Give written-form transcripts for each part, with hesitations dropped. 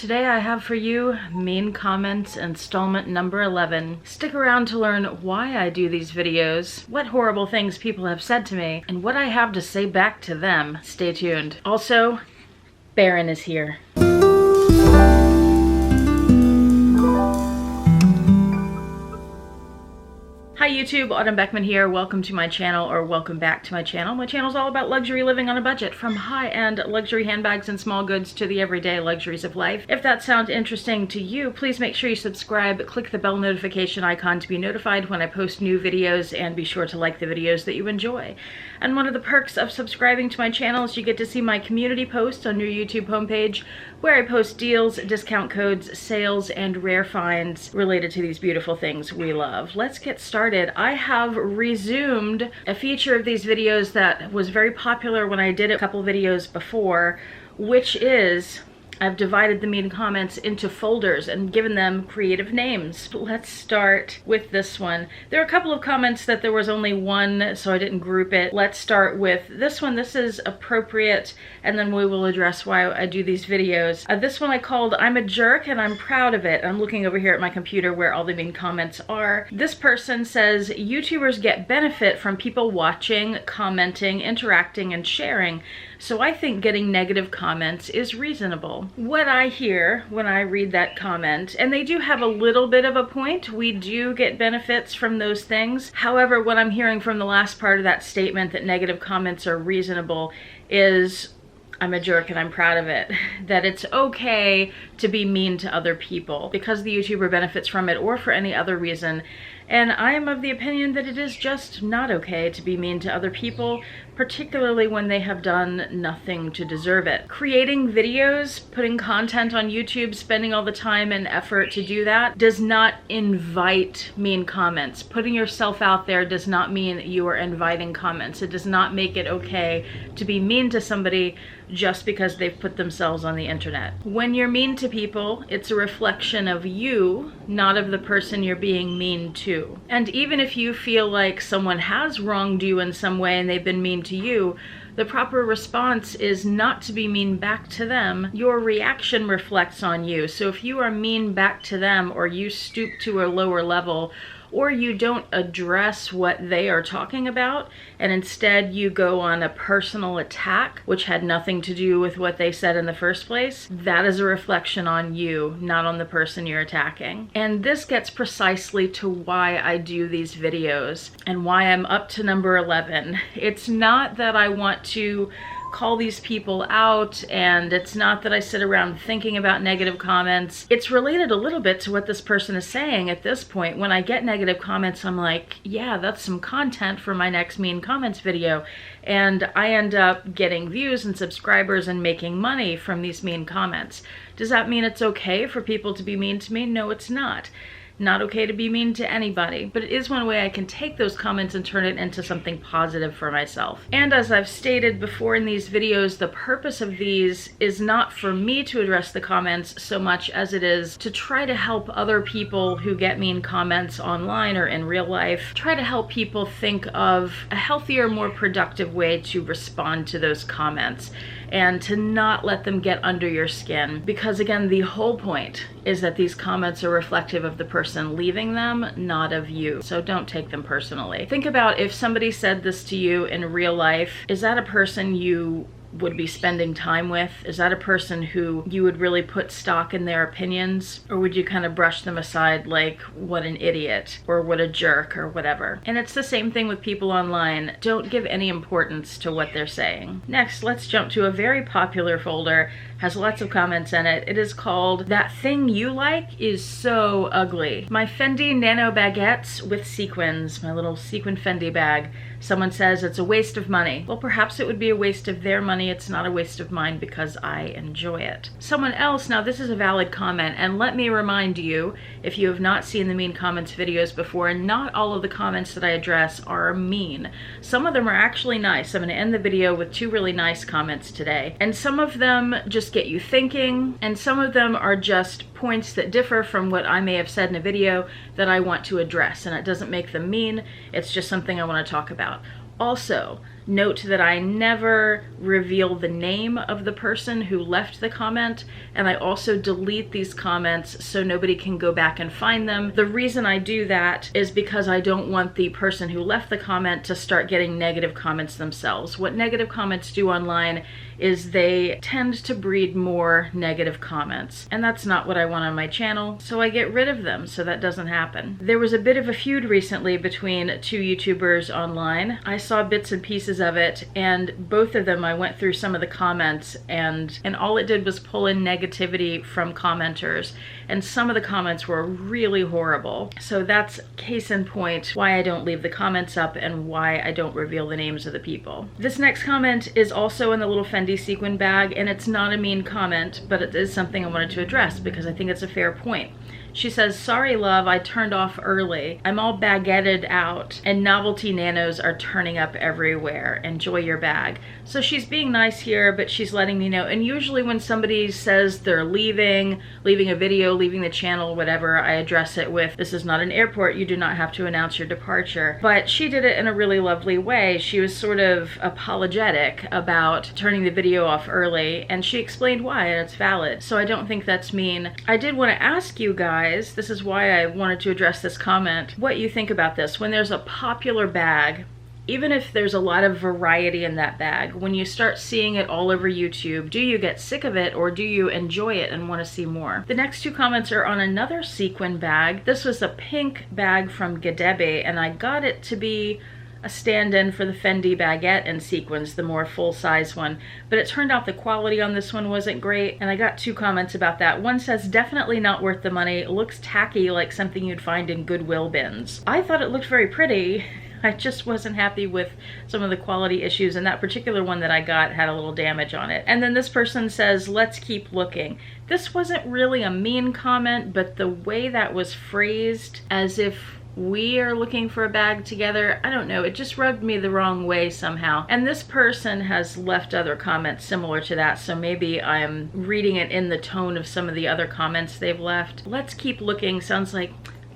Today I have for you mean comments installment number 11. Stick around to learn why I do these videos, what horrible things people have said to me, and what I have to say back to them. Stay tuned. Also, Baron is here. Hi YouTube, Autumn Beckman here. Welcome to my channel, or welcome back to my channel. My channel is all about luxury living on a budget, from high-end luxury handbags and small goods to the everyday luxuries of life. If that sounds interesting to you, please make sure you subscribe, click the bell notification icon to be notified when I post new videos, and be sure to like the videos that you enjoy. And one of the perks of subscribing to my channel is you get to see my community posts on your YouTube homepage, where I post deals, discount codes, sales, and rare finds related to these beautiful things we love. Let's get started. I have resumed a feature of these videos that was very popular when I did a couple videos before, which is I've divided the mean comments into folders and given them creative names. Let's start with this one. There are a couple of comments that there was only one, so I didn't group it. Let's start with this one. This is appropriate, and then we will address why I do these videos. This one I called "I'm a jerk and I'm proud of it." I'm looking over here at my computer where all the mean comments are. This person says, YouTubers get benefit from people watching, commenting, interacting, and sharing. So I think getting negative comments is reasonable. What I hear when I read that comment, and they do have a little bit of a point, we do get benefits from those things. However, what I'm hearing from the last part of that statement, that negative comments are reasonable, is I'm a jerk and I'm proud of it. That it's okay to be mean to other people because the YouTuber benefits from it or for any other reason. And I am of the opinion that it is just not okay to be mean to other people, particularly when they have done nothing to deserve it. Creating videos, putting content on YouTube, spending all the time and effort to do that does not invite mean comments. Putting yourself out there does not mean you are inviting comments. It does not make it okay to be mean to somebody just because they've put themselves on the internet. When you're mean to people, it's a reflection of you, not of the person you're being mean to. And even if you feel like someone has wronged you in some way and they've been mean to you, the proper response is not to be mean back to them. Your reaction reflects on you. So if you are mean back to them, or you stoop to a lower level, or you don't address what they are talking about, and instead you go on a personal attack, which had nothing to do with what they said in the first place, that is a reflection on you, not on the person you're attacking. And this gets precisely to why I do these videos, and why I'm up to number 11. It's not that I want to call these people out, and it's not that I sit around thinking about negative comments. It's related a little bit to what this person is saying at this point. When I get negative comments, I'm like, yeah, that's some content for my next mean comments video. And I end up getting views and subscribers and making money from these mean comments. Does that mean it's okay for people to be mean to me? No, it's not. Not okay to be mean to anybody, but it is one way I can take those comments and turn it into something positive for myself. And as I've stated before in these videos, the purpose of these is not for me to address the comments so much as it is to try to help other people who get mean comments online or in real life, try to help people think of a healthier, more productive way to respond to those comments, and to not let them get under your skin. Because again, the whole point is that these comments are reflective of the person leaving them, not of you. So don't take them personally. Think about if somebody said this to you in real life, is that a person you would be spending time with? Is that a person who you would really put stock in their opinions? Or would you kind of brush them aside like, what an idiot, or what a jerk, or whatever? And it's the same thing with people online. Don't give any importance to what they're saying. Next, let's jump to a very popular folder, has lots of comments in it. It is called "That Thing You Like Is So Ugly." My Fendi Nano Baguettes with sequins, my little sequin Fendi bag. Someone says it's a waste of money. Well, perhaps it would be a waste of their money. It's not a waste of mine because I enjoy it. Someone else, now this is a valid comment, and let me remind you, if you have not seen the mean comments videos before, not all of the comments that I address are mean. Some of them are actually nice. I'm gonna end the video with 2 really nice comments today. And some of them just get you thinking, and some of them are just points that differ from what I may have said in a video that I want to address, and it doesn't make them mean. It's just something I want to talk about. Also, Note that I never reveal the name of the person who left the comment, and I also delete these comments so nobody can go back and find them. The reason I do that is because I don't want the person who left the comment to start getting negative comments themselves. What negative comments do online is they tend to breed more negative comments, and that's not what I want on my channel, so I get rid of them so that doesn't happen. There was a bit of a feud recently between two YouTubers online. I saw bits and pieces of it, and both of them, I went through some of the comments, and all it did was pull in negativity from commenters, and some of the comments were really horrible. So that's case in point why I don't leave the comments up and why I don't reveal the names of the people. This next comment is also in the little Fendi sequin bag, and it's not a mean comment, but it is something I wanted to address because I think it's a fair point. She says, "Sorry love, I turned off early. I'm all baguetted out and novelty nanos are turning up everywhere. Enjoy your bag." So she's being nice here, but she's letting me know. And usually when somebody says they're leaving a video, leaving the channel, whatever, I address it with, "This is not an airport. You do not have to announce your departure." But she did it in a really lovely way. She was sort of apologetic about turning the video off early, and she explained why, and it's valid. So I don't think that's mean. I did want to ask you guys, this is why I wanted to address this comment, what you think about this. When there's a popular bag, even if there's a lot of variety in that bag, when you start seeing it all over YouTube, do you get sick of it or do you enjoy it and want to see more? The next two comments are on another sequin bag. This was a pink bag from Gadebe, and I got it to be a stand-in for the Fendi baguette and sequins, the more full-size one. But it turned out the quality on this one wasn't great, and I got two comments about that. One says, "Definitely not worth the money. Looks tacky like something you'd find in Goodwill bins." I thought it looked very pretty. I just wasn't happy with some of the quality issues, and that particular one that I got had a little damage on it. And then this person says, "Let's keep looking." This wasn't really a mean comment, but the way that was phrased, as if we are looking for a bag together, I don't know, it just rubbed me the wrong way somehow. And this person has left other comments similar to that, so maybe I'm reading it in the tone of some of the other comments they've left. "Let's keep looking" sounds like,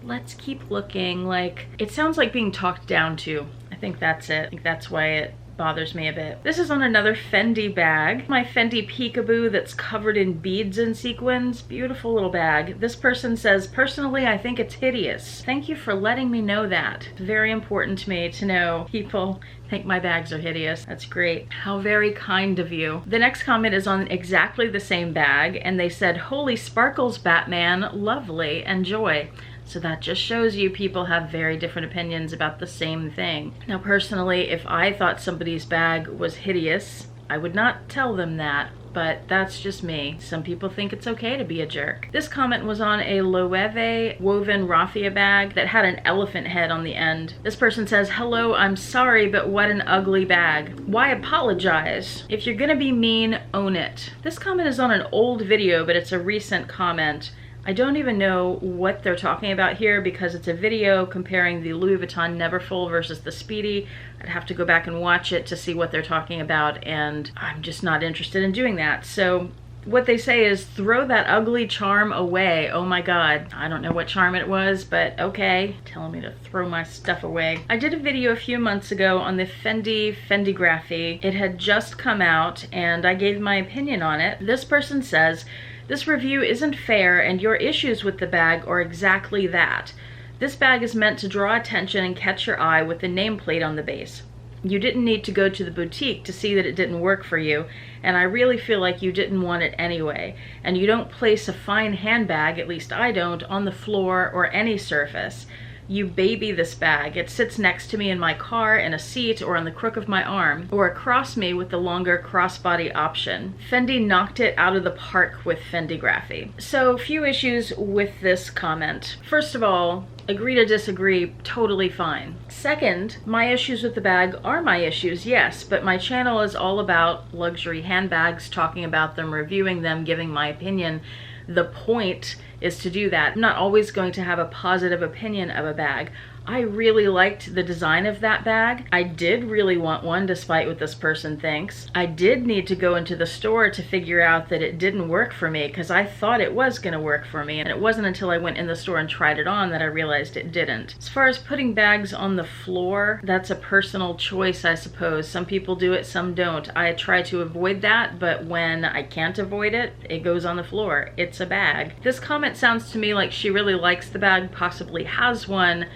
let's keep looking, like, it sounds like being talked down to. I think that's it. I think that's why it bothers me a bit. This is on another Fendi bag. My Fendi Peekaboo that's covered in beads and sequins. Beautiful little bag. This person says, "Personally, I think it's hideous." Thank you for letting me know that. It's very important to me to know people think my bags are hideous. That's great. How very kind of you. The next comment is on exactly the same bag, and they said, "Holy sparkles, Batman. Lovely. Enjoy." So that just shows you people have very different opinions about the same thing. Now personally, if I thought somebody's bag was hideous, I would not tell them that, but that's just me. Some people think it's okay to be a jerk. This comment was on a Loewe woven raffia bag that had an elephant head on the end. This person says, "Hello, I'm sorry, but what an ugly bag. Why apologize? If you're gonna be mean, own it." This comment is on an old video, but it's a recent comment. I don't even know what they're talking about here because it's a video comparing the Louis Vuitton Neverfull versus the Speedy. I'd have to go back and watch it to see what they're talking about, and I'm just not interested in doing that. So what they say is, "Throw that ugly charm away." Oh my God. I don't know what charm it was, but okay. Telling me to throw my stuff away. I did a video a few months ago on the Fendigraphy. It had just come out and I gave my opinion on it. This person says, "This review isn't fair and your issues with the bag are exactly that. This bag is meant to draw attention and catch your eye with the nameplate on the base. You didn't need to go to the boutique to see that it didn't work for you, and I really feel like you didn't want it anyway. And you don't place a fine handbag, at least I don't, on the floor or any surface. You baby this bag. It sits next to me in my car, in a seat, or on the crook of my arm, or across me with the longer crossbody option. Fendi knocked it out of the park with Fendigraphy." So, few issues with this comment. First of all, agree to disagree, totally fine. Second, my issues with the bag are my issues, yes, but my channel is all about luxury handbags, talking about them, reviewing them, giving my opinion. The point is to do that. I'm not always going to have a positive opinion of a bag. I really liked the design of that bag. I did really want one, despite what this person thinks. I did need to go into the store to figure out that it didn't work for me, because I thought it was gonna work for me, and it wasn't until I went in the store and tried it on that I realized it didn't. As far as putting bags on the floor, that's a personal choice, I suppose. Some people do it, some don't. I try to avoid that, but when I can't avoid it, it goes on the floor. It's a bag. This comment sounds to me like she really likes the bag, possibly has one,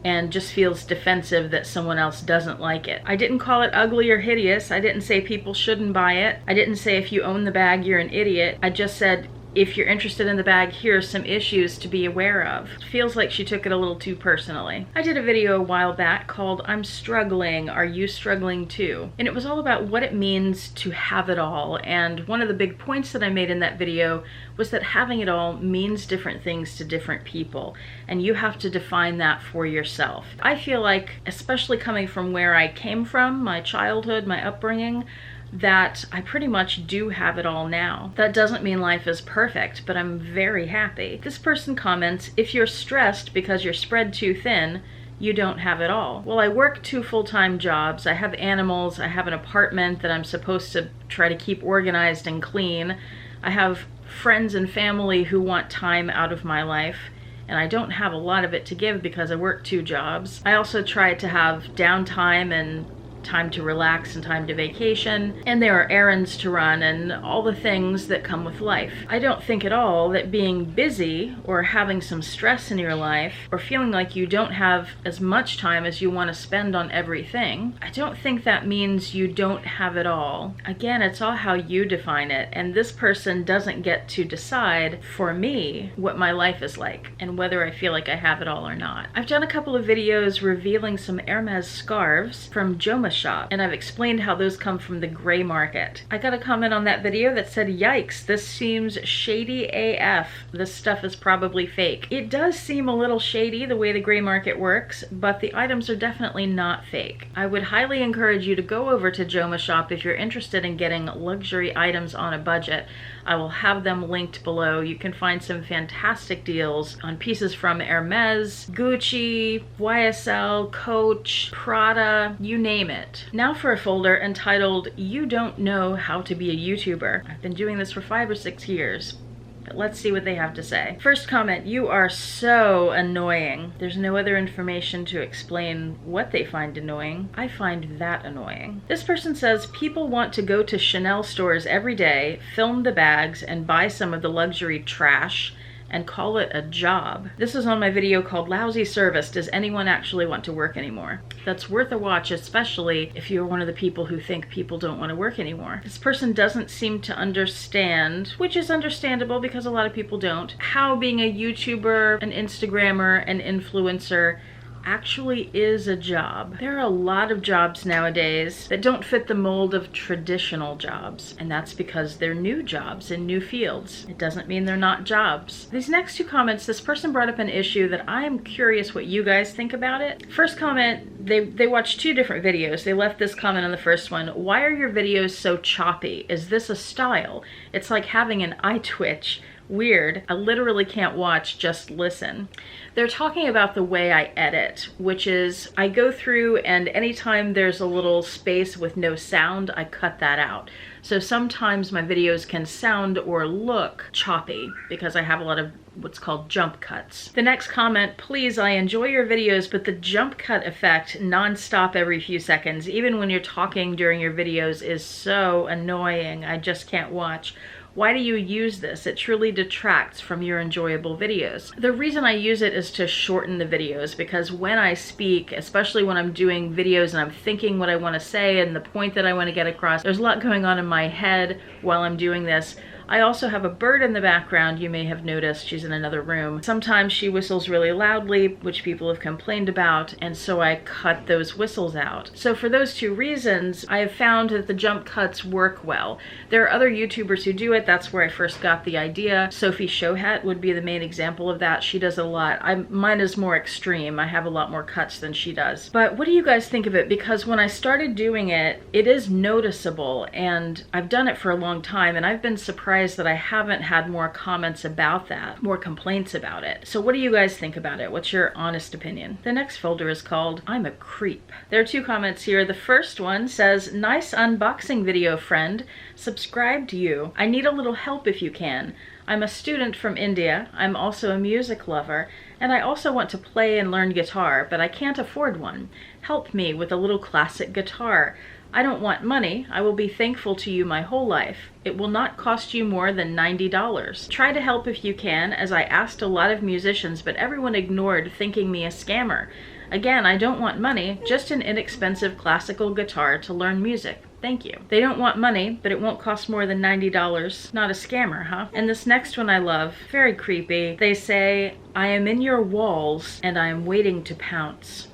and just feels defensive that someone else doesn't like it. I didn't call it ugly or hideous. I didn't say people shouldn't buy it. I didn't say if you own the bag, you're an idiot. I just said, if you're interested in the bag, here are some issues to be aware of. It feels like she took it a little too personally. I did a video a while back called I'm Struggling, Are You Struggling Too? And it was all about what it means to have it all. And one of the big points that I made in that video was that having it all means different things to different people. And you have to define that for yourself. I feel like, especially coming from where I came from, my childhood, my upbringing, that I pretty much do have it all now. That doesn't mean life is perfect, but I'm very happy. This person comments, if you're stressed because you're spread too thin, you don't have it all. Well, I work 2 full-time jobs, I have animals, I have an apartment that I'm supposed to try to keep organized and clean, I have friends and family who want time out of my life, and I don't have a lot of it to give because I work 2 jobs. I also try to have downtime and time to relax and time to vacation, and there are errands to run and all the things that come with life. I don't think at all that being busy or having some stress in your life or feeling like you don't have as much time as you want to spend on everything, I don't think that means you don't have it all. Again, it's all how you define it, and this person doesn't get to decide for me what my life is like and whether I feel like I have it all or not. I've done a couple of videos revealing some Hermes scarves from Joma shop, and I've explained how those come from the gray market. I got a comment on that video that said, yikes, this seems shady AF. This stuff is probably fake. It does seem a little shady the way the gray market works, but the items are definitely not fake. I would highly encourage you to go over to Joma shop if you're interested in getting luxury items on a budget. I will have them linked below. You can find some fantastic deals on pieces from Hermes, Gucci, YSL, Coach, Prada, you name it. Now for a folder entitled, You Don't Know How to Be a YouTuber. I've been doing this for 5 or 6 years. But let's see what they have to say. First comment, you are so annoying. There's no other information to explain what they find annoying. I find that annoying. This person says, people want to go to Chanel stores every day, film the bags, and buy some of the luxury trash and call it a job. This is on my video called Lousy Service. Does anyone actually want to work anymore? That's worth a watch, especially if you're one of the people who think people don't want to work anymore. This person doesn't seem to understand, which is understandable because a lot of people don't, how being a YouTuber, an Instagrammer, an influencer actually is a job. There are a lot of jobs nowadays that don't fit the mold of traditional jobs, and that's because they're new jobs in new fields. It doesn't mean they're not jobs. These next 2 comments, this person brought up an issue that I am curious what you guys think about it. First comment, they watched 2 different videos. They left this comment on the first one. Why are your videos so choppy? Is this a style? It's like having an eye twitch. Weird. I literally can't watch, just listen. They're talking about the way I edit, which is I go through and anytime there's a little space with no sound, I cut that out. So sometimes my videos can sound or look choppy because I have a lot of what's called jump cuts. The next comment, please, I enjoy your videos, but the jump cut effect non-stop every few seconds, even when you're talking during your videos, is so annoying. I just can't watch. Why do you use this? It truly detracts from your enjoyable videos. The reason I use it is to shorten the videos, because when I speak, especially when I'm doing videos and I'm thinking what I want to say and the point that I want to get across, there's a lot going on in my head while I'm doing this. I also have a bird in the background. You may have noticed she's in another room. Sometimes she whistles really loudly, which people have complained about, and so I cut those whistles out. So for those 2 reasons, I have found that the jump cuts work well. There are other YouTubers who do it. That's where I first got the idea. Sophie Showhat would be the main example of that. She does a lot. Mine is more extreme. I have a lot more cuts than she does. But what do you guys think of it? Because when I started doing it, it is noticeable, and I've done it for a long time, and I've been surprised surprised that I haven't had more comments about that, more complaints about it. So what do you guys think about it? What's your honest opinion? The next folder is called I'm a Creep. There are 2 comments here. The first one says, nice unboxing video, friend. Subscribe to you. I need a little help if you can. I'm a student from India. I'm also a music lover, and I also want to play and learn guitar, but I can't afford one. Help me with a little classic guitar. I don't want money. I will be thankful to you my whole life. It will not cost you more than $90. Try to help if you can, as I asked a lot of musicians, but everyone ignored, thinking me a scammer. Again, I don't want money, just an inexpensive classical guitar to learn music. Thank you. They don't want money, but it won't cost more than $90. Not a scammer, huh? And this next one I love, very creepy. They say, I am in your walls and I am waiting to pounce.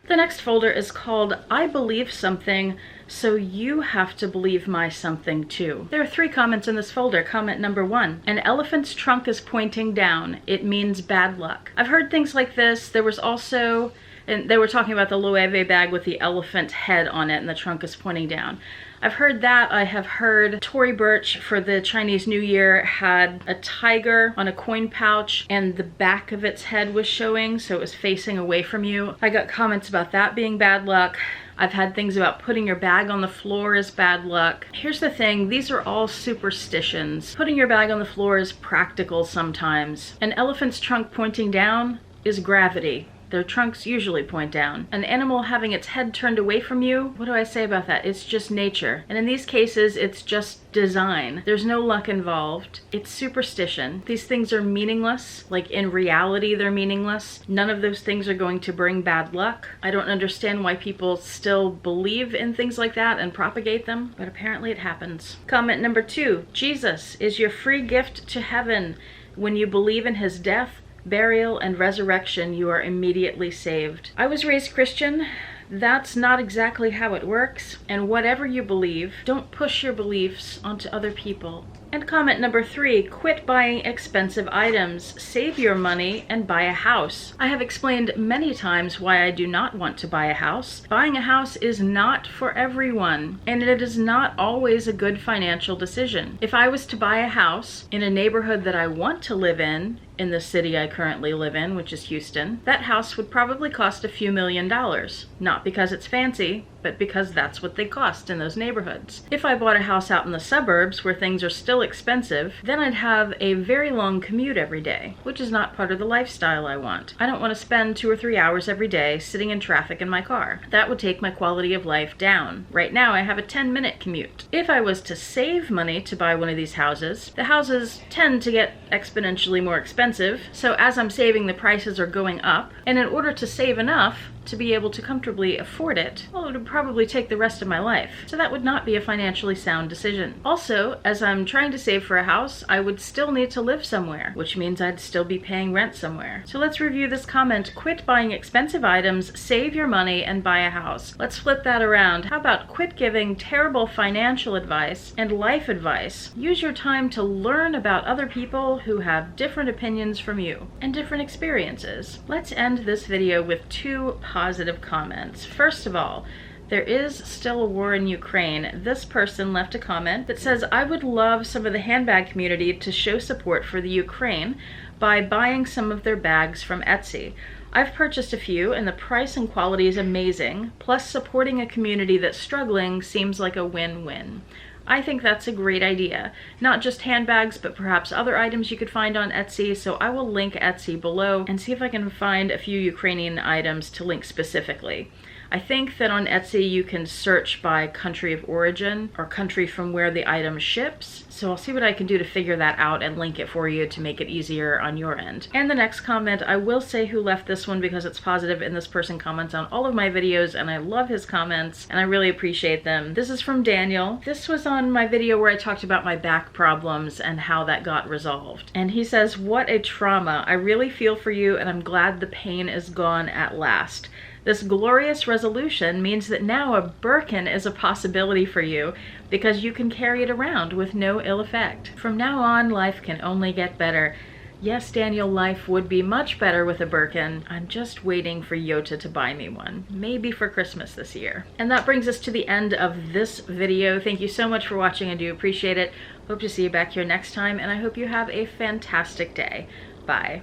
The next folder is called I Believe Something, so you have to believe my something too. There are 3 comments in this folder. Comment number 1, an elephant's trunk is pointing down. It means bad luck. I've heard things like this. There was also, and they were talking about the Louis Vuitton bag with the elephant head on it and the trunk is pointing down. I've heard that. I have heard Tory Burch for the Chinese New Year had a tiger on a coin pouch and the back of its head was showing, so it was facing away from you. I got comments about that being bad luck. I've had things about putting your bag on the floor is bad luck. Here's the thing, these are all superstitions. Putting your bag on the floor is practical sometimes. An elephant's trunk pointing down is gravity. Their trunks usually point down. An animal having its head turned away from you, what do I say about that? It's just nature. And in these cases, it's just design. There's no luck involved. It's superstition. These things are meaningless. Like in reality, they're meaningless. None of those things are going to bring bad luck. I don't understand why people still believe in things like that and propagate them, but apparently it happens. Comment number 2, Jesus is your free gift to heaven. When you believe in his death, burial, and resurrection, you are immediately saved. I was raised Christian. That's not exactly how it works. And whatever you believe, don't push your beliefs onto other people. And comment number 3, quit buying expensive items, save your money, and buy a house. I have explained many times why I do not want to buy a house. Buying a house is not for everyone, and it is not always a good financial decision. If I was to buy a house in a neighborhood that I want to live in the city I currently live in, which is Houston, that house would probably cost a few $1,000,000. Not because it's fancy, but because that's what they cost in those neighborhoods. If I bought a house out in the suburbs where things are still expensive, then I'd have a very long commute every day, which is not part of the lifestyle I want. I don't want to spend 2 or 3 hours every day sitting in traffic in my car. That would take my quality of life down. Right now I have a 10-minute commute. If I was to save money to buy one of these houses, the houses tend to get exponentially more expensive, so as I'm saving, the prices are going up, and in order to save enough to be able to comfortably afford it, well, it would probably take the rest of my life. So that would not be a financially sound decision. Also, as I'm trying to save for a house, I would still need to live somewhere, which means I'd still be paying rent somewhere. So let's review this comment. Quit buying expensive items, save your money, and buy a house. Let's flip that around. How about quit giving terrible financial advice and life advice? Use your time to learn about other people who have different opinions from you and different experiences. Let's end this video with 2 positive comments. First of all, there is still a war in Ukraine. This person left a comment that says, I would love some of the handbag community to show support for the Ukraine by buying some of their bags from Etsy. I've purchased a few and the price and quality is amazing, plus supporting a community that's struggling seems like a win-win. I think that's a great idea. Not just handbags, but perhaps other items you could find on Etsy, so I will link Etsy below and see if I can find a few Ukrainian items to link specifically. I think that on Etsy you can search by country of origin or country from where the item ships. So I'll see what I can do to figure that out and link it for you to make it easier on your end. And the next comment, I will say who left this one because it's positive and this person comments on all of my videos and I love his comments and I really appreciate them. This is from Daniel. This was on my video where I talked about my back problems and how that got resolved. And he says, what a trauma. I really feel for you and I'm glad the pain is gone at last. This glorious resolution means that now a Birkin is a possibility for you because you can carry it around with no ill effect. From now on, life can only get better. Yes, Daniel, life would be much better with a Birkin. I'm just waiting for Yota to buy me one, maybe for Christmas this year. And that brings us to the end of this video. Thank you so much for watching. I do appreciate it. Hope to see you back here next time, and I hope you have a fantastic day. Bye.